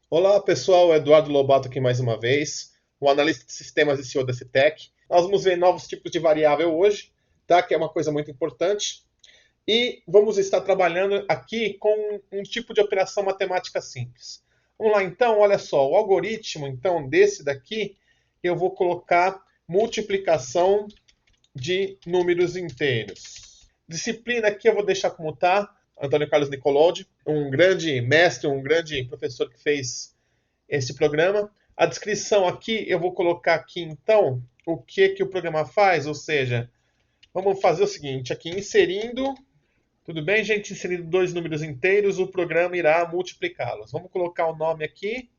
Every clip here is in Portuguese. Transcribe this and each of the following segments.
Olá pessoal, Eduardo Lobato aqui mais uma vez, o analista de sistemas e CEO da Citec. Nós vamos ver novos tipos de variável hoje, tá? Que é uma coisa muito importante. E vamos estar trabalhando aqui com um tipo de operação matemática simples. Vamos lá então, olha só, o algoritmo então desse daqui, eu vou colocar multiplicação de números inteiros. Disciplina aqui eu vou deixar como está, Antônio Carlos Nicolodi, um grande mestre, um grande professor que fez esse programa. A descrição aqui, eu vou colocar aqui então o que o programa faz, ou seja, vamos fazer o seguinte, aqui inserindo, tudo bem, gente? Inserindo dois números inteiros, o programa irá multiplicá-los. Vamos colocar o nome aqui,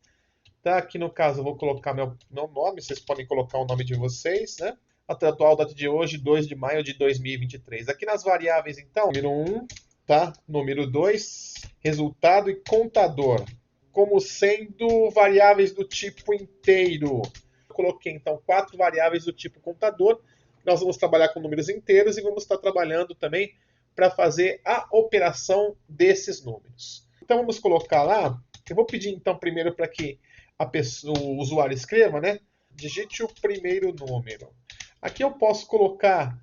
tá? Aqui no caso eu vou colocar meu nome, vocês podem colocar o nome de vocês, né? A atual data de hoje, 2 de maio de 2023. Aqui nas variáveis, então, número 1, tá? Número 2, resultado e contador como sendo variáveis do tipo inteiro. Eu coloquei então quatro variáveis do tipo contador. Nós vamos trabalhar com números inteiros e vamos estar trabalhando também para fazer a operação desses números. Então vamos colocar lá. Eu vou pedir então primeiro para que o usuário escreva, né? Digite o primeiro número. Aqui eu posso colocar,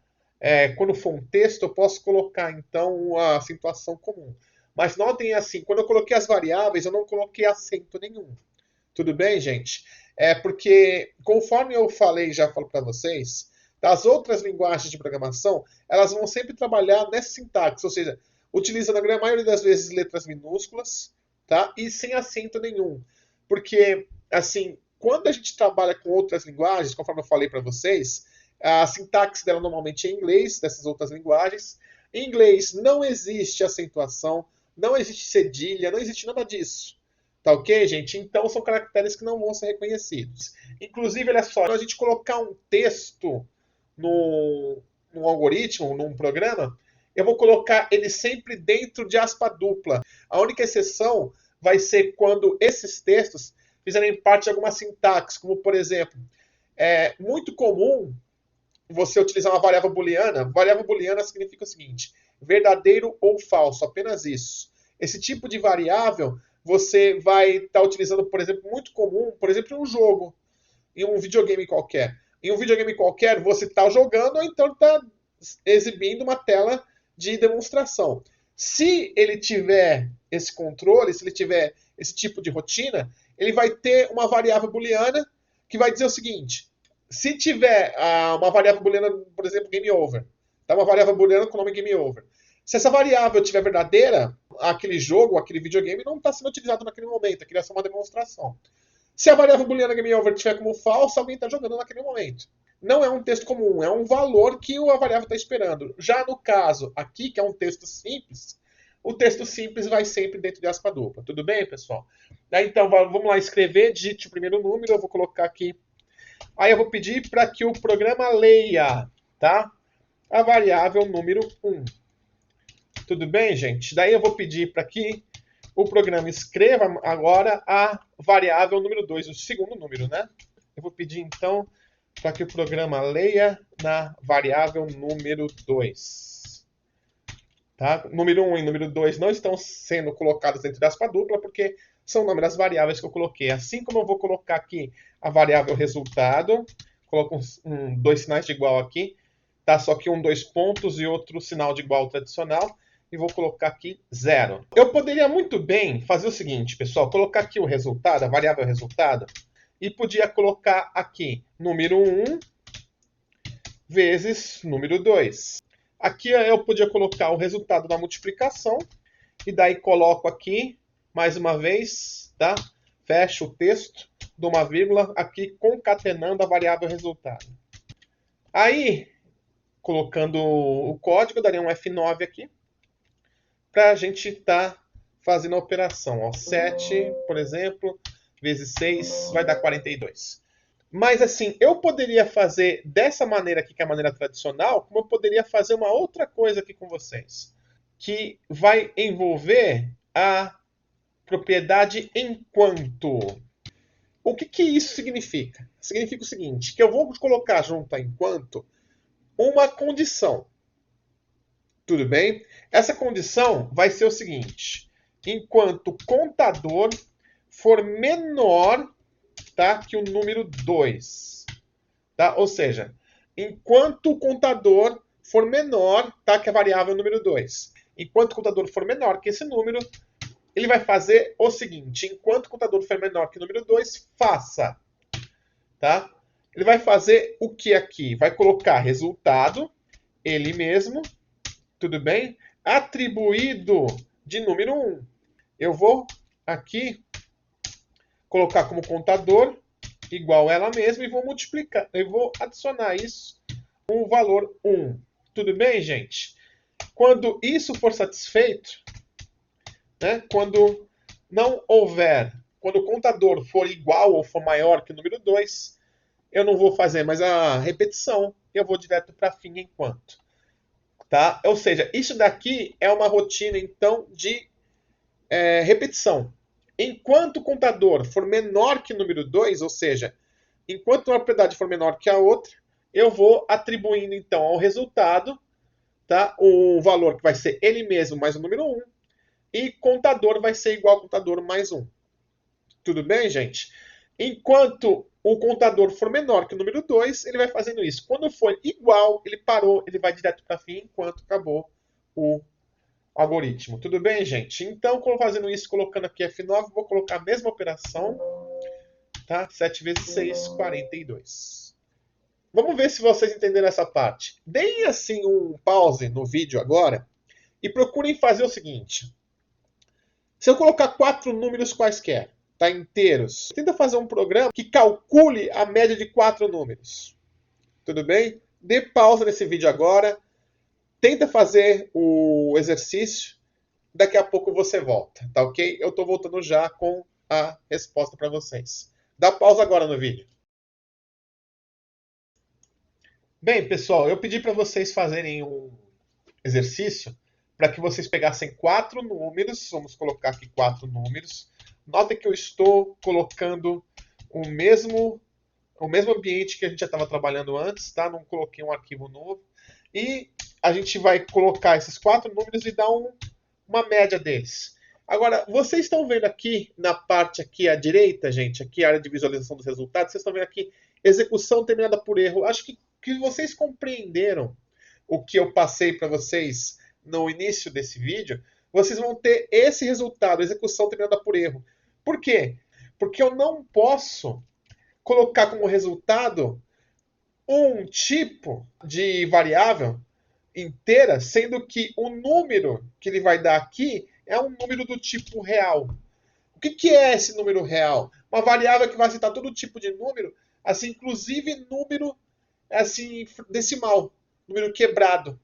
quando for um texto, eu posso colocar então a acentuação comum. Mas notem assim, quando eu coloquei as variáveis, eu não coloquei acento nenhum. Tudo bem, gente? É porque, conforme eu falei, já falo para vocês, das outras linguagens de programação, elas vão sempre trabalhar nessa sintaxe, ou seja, utilizando a grande maioria das vezes letras minúsculas, tá? E sem acento nenhum. Porque, assim, quando a gente trabalha com outras linguagens, conforme eu falei para vocês, a sintaxe dela normalmente é em inglês, dessas outras linguagens. Em inglês não existe acentuação, não existe cedilha, não existe nada disso. Tá ok, gente? Então são caracteres que não vão ser reconhecidos. Inclusive, olha só, a gente colocar um texto no algoritmo, num programa, eu vou colocar ele sempre dentro de aspa dupla. A única exceção vai ser quando esses textos fizerem parte de alguma sintaxe, como por exemplo, é muito comum você utilizar uma variável booleana. Variável booleana significa o seguinte: verdadeiro ou falso, apenas isso. Esse tipo de variável você vai estar utilizando, por exemplo, muito comum, por exemplo, em um jogo, em um videogame qualquer. Em um videogame qualquer, você está jogando ou então está exibindo uma tela de demonstração. Se ele tiver esse controle, se ele tiver esse tipo de rotina, ele vai ter uma variável booleana que vai dizer o seguinte: se tiver uma variável booleana, por exemplo, game over, tá? Uma variável booleana com o nome game over. Se essa variável estiver verdadeira, aquele jogo, aquele videogame não está sendo utilizado naquele momento, aquilo é só uma demonstração. Se a variável booleana game over estiver como falsa, alguém está jogando naquele momento. Não é um texto comum, é um valor que a variável está esperando. Já no caso aqui, que é um texto simples, o texto simples vai sempre dentro de aspa dupla. Tudo bem, pessoal? Então, vamos lá escrever, digite o primeiro número, eu vou colocar aqui. Aí eu vou pedir para que o programa leia, tá? A variável número 1. Tudo bem, gente? Daí eu vou pedir para que o programa escreva agora a variável número 2, o segundo número, né? Eu vou pedir então para que o programa leia na variável número 2. Tá? Número 1 e número 2 não estão sendo colocados dentro da aspa dupla porque são o nome das variáveis que eu coloquei. Assim como eu vou colocar aqui a variável resultado, coloco dois sinais de igual aqui, tá? Só que dois pontos e outro sinal de igual tradicional. E vou colocar aqui 0. Eu poderia muito bem fazer o seguinte, pessoal, colocar aqui o resultado, a variável resultado, e podia colocar aqui número 1 vezes número 2. Aqui eu podia colocar o resultado da multiplicação, e daí coloco aqui, mais uma vez, tá? Fecho o texto, dou uma vírgula, aqui concatenando a variável resultado. Aí, colocando o código, eu daria um F9 aqui, para a gente estar fazendo a operação. Ó, 7, por exemplo, vezes 6 vai dar 42. Mas assim, eu poderia fazer dessa maneira aqui, que é a maneira tradicional, como eu poderia fazer uma outra coisa aqui com vocês, que vai envolver a propriedade enquanto. O que isso significa? Significa o seguinte, que eu vou colocar junto a enquanto uma condição. Tudo bem? Essa condição vai ser o seguinte: enquanto contador for menor, tá, que o número 2. Tá? Ou seja, enquanto o contador for menor, tá, que a variável número 2. Enquanto o contador for menor que esse número, ele vai fazer o seguinte: enquanto o contador for menor que o número 2, faça. Tá? Ele vai fazer o que aqui? Vai colocar resultado, ele mesmo, tudo bem? Atribuído de número 1. Eu vou aqui colocar como contador igual ela mesma e vou multiplicar. Eu vou adicionar isso com o valor 1. Tudo bem, gente? Quando isso for satisfeito, né, quando não houver, quando o contador for igual ou for maior que o número 2, eu não vou fazer mais a repetição, eu vou direto para fim enquanto. Tá? Ou seja, isso daqui é uma rotina, então, de repetição. Enquanto o contador for menor que o número 2, ou seja, enquanto uma propriedade for menor que a outra, eu vou atribuindo, então, ao resultado, tá, o valor que vai ser ele mesmo mais o número 1, e contador vai ser igual ao contador mais 1. Tudo bem, gente? Enquanto o contador for menor que o número 2, ele vai fazendo isso. Quando for igual, ele parou, ele vai direto para fim enquanto acabou o algoritmo. Tudo bem, gente? Então, fazendo isso, colocando aqui F9, vou colocar a mesma operação. Tá? 7 vezes 6, 42. Vamos ver se vocês entenderam essa parte. Deem assim um pause no vídeo agora e procurem fazer o seguinte. Se eu colocar 4 números quaisquer, tá, inteiros, tenta fazer um programa que calcule a média de 4 números. Tudo bem? Dê pausa nesse vídeo agora. Tenta fazer o exercício. Daqui a pouco você volta, tá ok? Eu estou voltando já com a resposta para vocês. Dá pausa agora no vídeo. Bem, pessoal, eu pedi para vocês fazerem um exercício para que vocês pegassem 4 números. Vamos colocar aqui 4 números. Notem que eu estou colocando o mesmo ambiente que a gente já estava trabalhando antes, tá? Não coloquei um arquivo novo. E a gente vai colocar esses 4 números e dar uma média deles. Agora, vocês estão vendo aqui na parte aqui à direita, gente, aqui a área de visualização dos resultados, vocês estão vendo aqui execução terminada por erro. Acho que vocês compreenderam o que eu passei para vocês no início desse vídeo. Vocês vão ter esse resultado, execução terminada por erro. Por quê? Porque eu não posso colocar como resultado um tipo de variável inteira, sendo que o número que ele vai dar aqui é um número do tipo real. O que é esse número real? Uma variável que vai aceitar todo tipo de número, assim, inclusive número assim, decimal, número quebrado.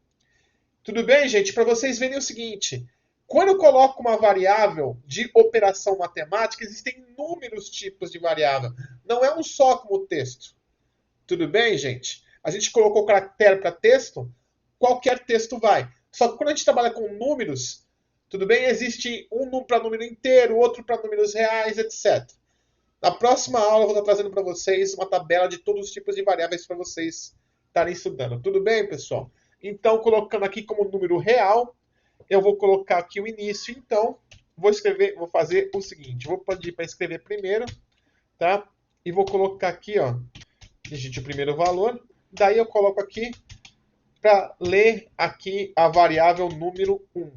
Tudo bem, gente? Para vocês verem o seguinte, quando eu coloco uma variável de operação matemática, existem inúmeros tipos de variável. Não é um só como texto. Tudo bem, gente? A gente colocou caractere para texto, qualquer texto vai. Só que quando a gente trabalha com números, tudo bem? Existe um para número inteiro, outro para números reais, etc. Na próxima aula eu vou estar trazendo para vocês uma tabela de todos os tipos de variáveis para vocês estarem estudando. Tudo bem, pessoal? Então, colocando aqui como número real, eu vou colocar aqui o início. Então, vou fazer o seguinte. Vou pedir para escrever primeiro, tá? E vou colocar aqui, ó, digite o primeiro valor. Daí eu coloco aqui para ler aqui a variável número 1.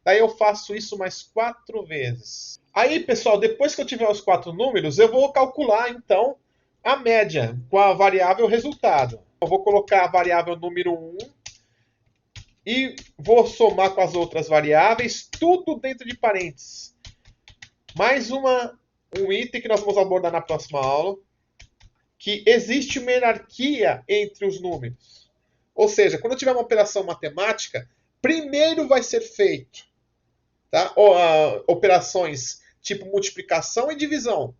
Daí eu faço isso mais 4 vezes. Aí, pessoal, depois que eu tiver os 4 números, eu vou calcular, então, a média com a variável resultado. Eu vou colocar a variável número 1 e vou somar com as outras variáveis, tudo dentro de parênteses. Mais um item que nós vamos abordar na próxima aula, que existe uma hierarquia entre os números. Ou seja, quando eu tiver uma operação matemática, primeiro vai ser feito, tá? Operações tipo multiplicação e divisão,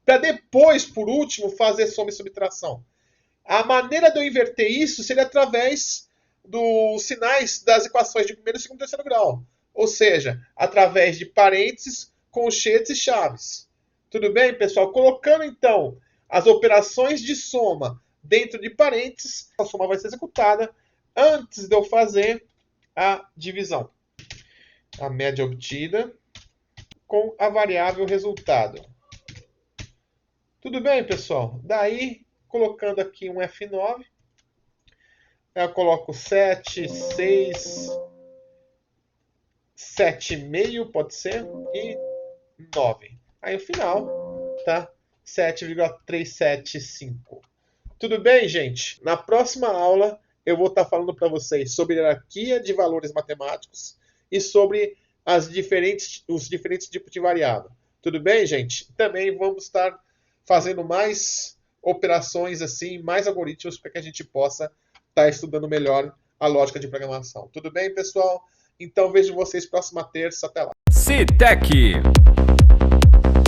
para depois, por último, fazer soma e subtração. A maneira de eu inverter isso seria através dos sinais das equações de primeiro, segundo e terceiro grau. Ou seja, através de parênteses, colchetes e chaves. Tudo bem, pessoal? Colocando, então, as operações de soma dentro de parênteses, a soma vai ser executada antes de eu fazer a divisão. A média obtida com a variável resultado. Tudo bem, pessoal? Daí, colocando aqui um F9, eu coloco 7, 6, 7,5, pode ser, e 9. Aí o final, tá? 7,375. Tudo bem, gente? Na próxima aula eu vou estar falando para vocês sobre hierarquia de valores matemáticos e sobre os diferentes tipos de variável. Tudo bem, gente? Também vamos estar fazendo mais operações assim, mais algoritmos para que a gente possa estar estudando melhor a lógica de programação. Tudo bem, pessoal? Então vejo vocês próxima terça. Até lá. Citec.